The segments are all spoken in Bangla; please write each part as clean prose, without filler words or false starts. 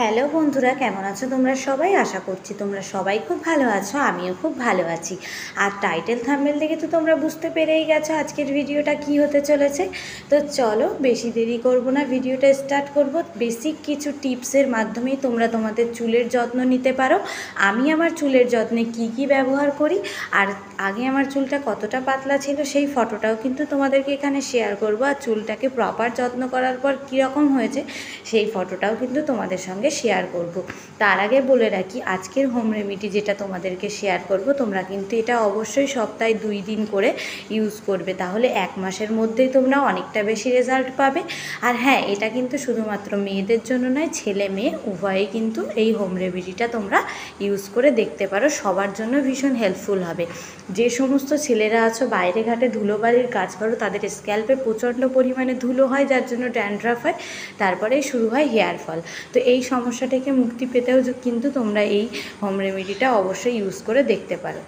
হ্যালো বন্ধুরা, কেমন আছো তোমরা সবাই? আশা করছি তোমরা সবাই খুব ভালো আছো, আমিও খুব ভালো আছি। আর টাইটেল থাম্বনেল দেখে তো তোমরা বুঝতে পেরেই গেছো আজকের ভিডিওটা কি হতে চলেছে। তো চলো বেশি দেরি করব না, ভিডিওটা স্টার্ট করব। বেসিক কিছু টিপসের মাধ্যমেই তোমরা তোমাদের চুলের যত্ন নিতে পারো। আমি আমার চুলের যত্নে কি ব্যবহার করি, আর আগে আমার চুলটা কতটা পাতলা ছিল সেই ফটোটাও কিন্তু তোমাদেরকে এখানে শেয়ার করব। আর চুলটাকে প্রপার যত্ন করার পর কীরকম হয়েছে সেই ফটোটাও কিন্তু তোমাদের সঙ্গে শেয়ার করব। তার আগে বলে রাখি, আজকের হোম রেমেডি যেটা তোমাদেরকে শেয়ার করব, তোমরা কিন্তু এটা অবশ্যই সপ্তাহে 2 দিন করে ইউজ করবে, তাহলে 1 মাসের মধ্যেই তোমরা অনেকটা বেশি রেজাল্ট পাবে। আর হ্যাঁ, এটা কিন্তু শুধুমাত্র মেয়েদের জন্য নয়, ছেলে মেয়ে উভয়েই কিন্তু এই হোম রেমেডিটা তোমরা ইউজ করে দেখতে পারো। সবার জন্য ভীষণ হেল্পফুল হবে। যে সমস্ত ছেলেরা আছো বাইরে ঘাটে ধুলোবালির কাজ করো, তাদের স্ক্যাল্পে প্রচণ্ড পরিমাণে ধুলো হয়, যার জন্য ড্যান্ড্রাফ হয়, তারপরেই শুরু হয় হেয়ার ফল। তো এই সমস্যা থেকে মুক্তি পেতেও কিন্তু তোমরা এই হোম রেমেডিটা অবশ্যই ইউজ করে দেখতে পারো।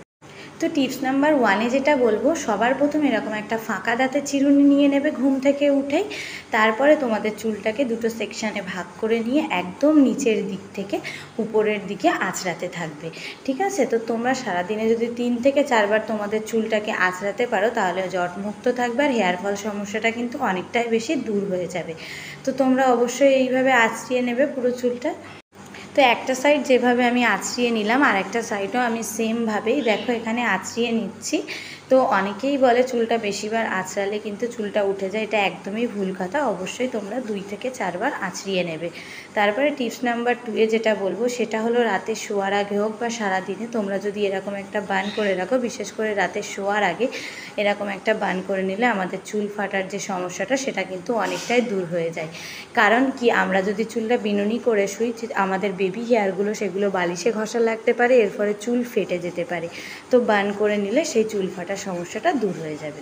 তো টিপস নাম্বার 1-এ যেটা বলবো, সবার প্রথমে এরকম একটা ফাঁকা দাঁতে চিরুনি নিয়ে নেবে ঘুম থেকে উঠেই। তারপরে তোমাদের চুলটাকে দুটো সেকশানে ভাগ করে নিয়ে একদম নিচের দিক থেকে উপরের দিকে আঁচড়াতে থাকবে, ঠিক আছে? তো তোমরা সারাদিনে যদি 3 থেকে 4 বার তোমাদের চুলটাকে আঁচড়াতে পারো, তাহলে জটমুক্ত থাকবে আর হেয়ার ফল সমস্যাটা কিন্তু অনেকটাই বেশি দূর হয়ে যাবে। তো তোমরা অবশ্যই এইভাবে আঁচড়িয়ে নেবে পুরো চুলটা। তো একটা সাইড যেভাবে আমি আঁচড়িয়ে নিলাম, আর একটা সাইডও আমি সেমভাবেই দেখো এখানে আঁচড়িয়ে নিচ্ছি। তো অনেকেই বলে চুলটা বেশিবার আঁচড়ালে কিন্তু চুলটা উঠে যায়, এটা একদমই ভুল কথা। অবশ্যই তোমরা 2 থেকে 4 বার আঁচড়িয়ে নেবে। তারপরে টিপস নাম্বার 2-এ যেটা বলবো, সেটা হলো রাতে শোয়ার আগে হোক বা সারাদিনে তোমরা যদি এরকম একটা বান করে রাখো, বিশেষ করে রাতে শোয়ার আগে এরকম একটা বান করে নিলে আমাদের চুল ফাটার যে সমস্যাটা সেটা কিন্তু অনেকটাই দূর হয়ে যায়। কারণ কি, আমরা যদি চুলটা বিনুনি করে শুই, আমাদের বেবি হেয়ারগুলো সেগুলো বালিশে ঘষা লাগতে পারে, এর ফলে চুল ফেটে যেতে পারে। তো বান করে নিলে সেই চুল ফাটার সমস্যাটা দূর হয়ে যাবে।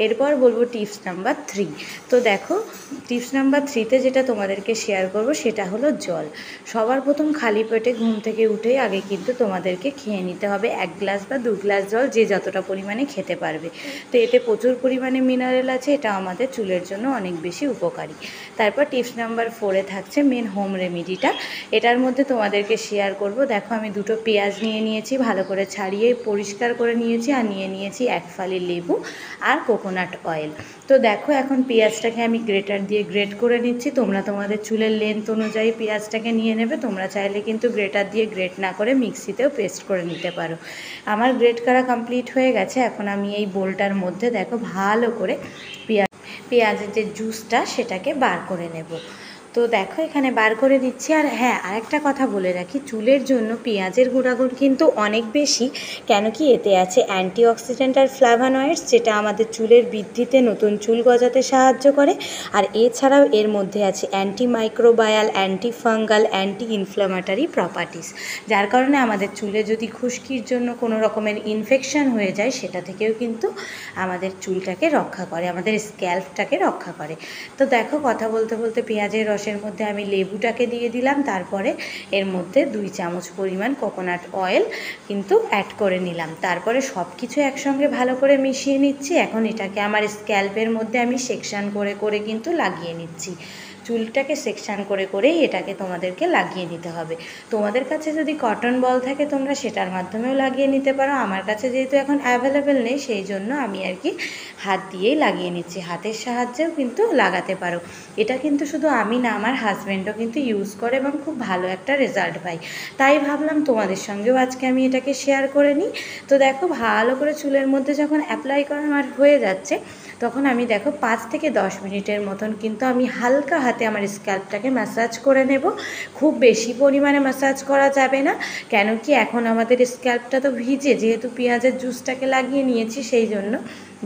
এরপর বলবো টিপস নাম্বার 3। তো দেখো, টিপস নাম্বার 3-তে যেটা তোমাদেরকে শেয়ার করব সেটা হলো জল। সবার প্রথম খালি পেটে ঘুম থেকে উঠেই আগে কিন্তু তোমাদেরকে খেয়ে নিতে হবে 1 গ্লাস বা 2 গ্লাস জল, যে যতটা পরিমাণে খেতে পারবে। তো এতে প্রচুর পরিমাণে মিনারেল আছে, এটা আমাদের চুলের জন্য অনেক বেশি উপকারী। তারপর টিপস নাম্বার 4-এ থাকছে মেন হোম রেমেডিটা। এটার মধ্যে তোমাদেরকে শেয়ার করব। দেখো, আমি 2টো পেঁয়াজ নিয়ে নিয়েছি, ভালো করে ছাড়িয়ে পরিষ্কার করে নিয়েছি, আর নিয়ে নিয়েছি 1 ফালি লেবু আর কোকোনাট অয়েল। তো দেখো, এখন পেঁয়াজটাকে আমি গ্রেটার দিয়ে গ্রেট করে নিচ্ছি। তোমরা তোমাদের চুলের লেন্থ অনুযায়ী পেঁয়াজটাকে নিয়ে নেবে। তোমরা চাইলে কিন্তু গ্রেটার দিয়ে গ্রেট না করে মিক্সিতেও পেস্ট করে নিতে পারো। আমার গ্রেট করা কমপ্লিট হয়ে গেছে। এখন আমি এই বোলটার মধ্যে দেখো ভালো করে পেঁয়াজের যে জুসটা সেটাকে বার করে নেব। তো দেখো এখানে বার করে দিচ্ছি। আর হ্যাঁ, আরেকটা কথা বলে রাখি, চুলের জন্য পেঁয়াজের গুণাগুণ কিন্তু অনেক বেশি। কেন কি, এতে আছে অ্যান্টিঅক্সিডেন্ট আর ফ্ল্যাভানয়েডস, যেটা আমাদের চুলের বৃদ্ধিতে, নতুন চুল গজাতে সাহায্য করে। আর এছাড়াও এর মধ্যে আছে antimicrobial, antifungal, anti inflammatory properties, যার কারণে আমাদের চুলে যদি খুশকির জন্য কোনো রকমের ইনফেকশন হয়ে যায়, সেটা থেকেও কিন্তু আমাদের চুলটাকে রক্ষা করে, আমাদের স্ক্যাল্পটাকে রক্ষা করে। তো দেখো, কথা বলতে বলতে পেঁয়াজের রসের মধ্যে আমি লেবুটাকে দিয়ে দিলাম, তারপরে এর মধ্যে 2 চামচ পরিমাণ কোকোনাট অয়েল কিন্তু অ্যাড করে নিলাম। তারপরে সব কিছু একসঙ্গে ভালো করে মিশিয়ে নিচ্ছি। এখন এটাকে আমার স্ক্যাল্পের মধ্যে আমি সেকশন করে করে কিন্তু লাগিয়ে নিচ্ছি। চুলটাকে সেকশান করে করেই এটাকে তোমাদেরকে লাগিয়ে নিতে হবে। তোমাদের কাছে যদি কটন বল থাকে তোমরা সেটার মাধ্যমেও লাগিয়ে নিতে পারো। আমার কাছে যেহেতু এখন অ্যাভেলেবেল নেই, সেই জন্য আমি আর কি হাত দিয়েই লাগিয়ে নিচ্ছি। হাতের সাহায্যেও কিন্তু লাগাতে পারো। এটা কিন্তু শুধু আমি না, আমার হাজব্যান্ডও কিন্তু ইউজ করে এবং খুব ভালো একটা রেজাল্ট পাই। তাই ভাবলাম তোমাদের সঙ্গেও আজকে আমি এটাকে শেয়ার করে নিই। তো দেখো, ভালো করে চুলের মধ্যে যখন অ্যাপ্লাই করা আমার হয়ে যাচ্ছে, তখন আমি দেখো 5 থেকে 10 মিনিটের মতন কিন্তু আমি হালকা হাতে আমার স্ক্যাল্পটাকে ম্যাসাজ করে নেব। খুব বেশি পরিমাণে ম্যাসাজ করা যাবে না, কেন কি এখন আমাদের স্ক্যাল্পটা তো ভিজে, যেহেতু পেঁয়াজের জুসটাকে লাগিয়ে নিয়েছি, সেই জন্য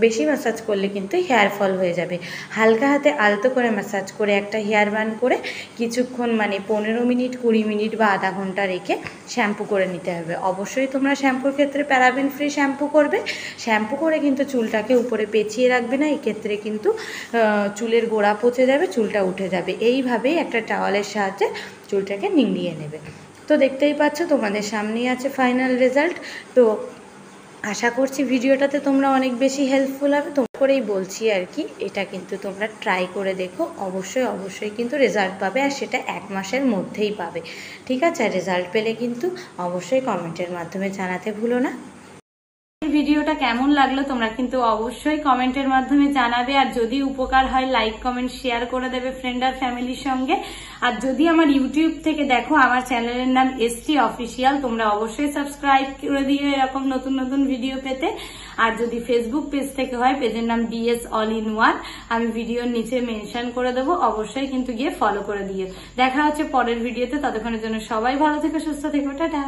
বেশি ম্যাসাজ করলে কিন্তু হেয়ার ফল হয়ে যাবে। হালকা হাতে আলতো করে ম্যাসাজ করে একটা হেয়ার বান করে কিছুক্ষণ, মানে 15 মিনিট, 20 মিনিট বা আধা ঘন্টা রেখে শ্যাম্পু করে নিতে হবে। অবশ্যই তোমরা শ্যাম্পুর ক্ষেত্রে প্যারাবেন ফ্রি শ্যাম্পু করবে। শ্যাম্পু করে কিন্তু চুলটাকে উপরে পেঁচিয়ে রাখবে না, এক্ষেত্রে কিন্তু চুলের গোড়া পচে যাবে, চুলটা উঠে যাবে। এইভাবেই একটা টাওয়ালের সাহায্যে চুলটাকে নিংড়িয়ে নেবে। তো দেখতেই পাচ্ছ, তোমাদের সামনেই আছে ফাইনাল রেজাল্ট। তো আশা করছি ভিডিওটাতে তোমরা অনেক বেশি হেল্পফুল হবে, তোমরা করেই বলছি আর কি। এটা কিন্তু তোমরা ট্রাই করে দেখো, অবশ্যই কিন্তু রেজাল্ট পাবে, আর সেটা 1 মাসের মধ্যেই পাবে। ঠিক আছে, রেজাল্ট পেলে কিন্তু অবশ্যই কমেন্টের মাধ্যমে জানাতে ভুলো না। ভিডিওটা কেমন লাগলো তোমরা কিন্তু অবশ্যই কমেন্টের মাধ্যমে জানাবে, আর যদি উপকার হয় লাইক কমেন্ট শেয়ার করে দেবে ফ্রেন্ড আর ফ্যামিলির সঙ্গে। আর যদি আমার ইউটিউব থেকে দেখো, আমার চ্যানেলের নাম এসটি অফিসিয়াল, তোমরা অবশ্যই সাবস্ক্রাইব করে দিও এরকম নতুন নতুন ভিডিও পেতে। আর যদি ফেসবুক পেজ থেকে হয়, পেজের নাম ডিএস অল ইন ওয়ান, আমি ভিডিওর নিচে মেনশন করে দেবো, অবশ্যই কিন্তু গিয়ে ফলো করে দিও। দেখা হচ্ছে পরের ভিডিওতে, ততক্ষণের জন্য সবাই ভালো থেকো, সুস্থ থেকো, টাটা।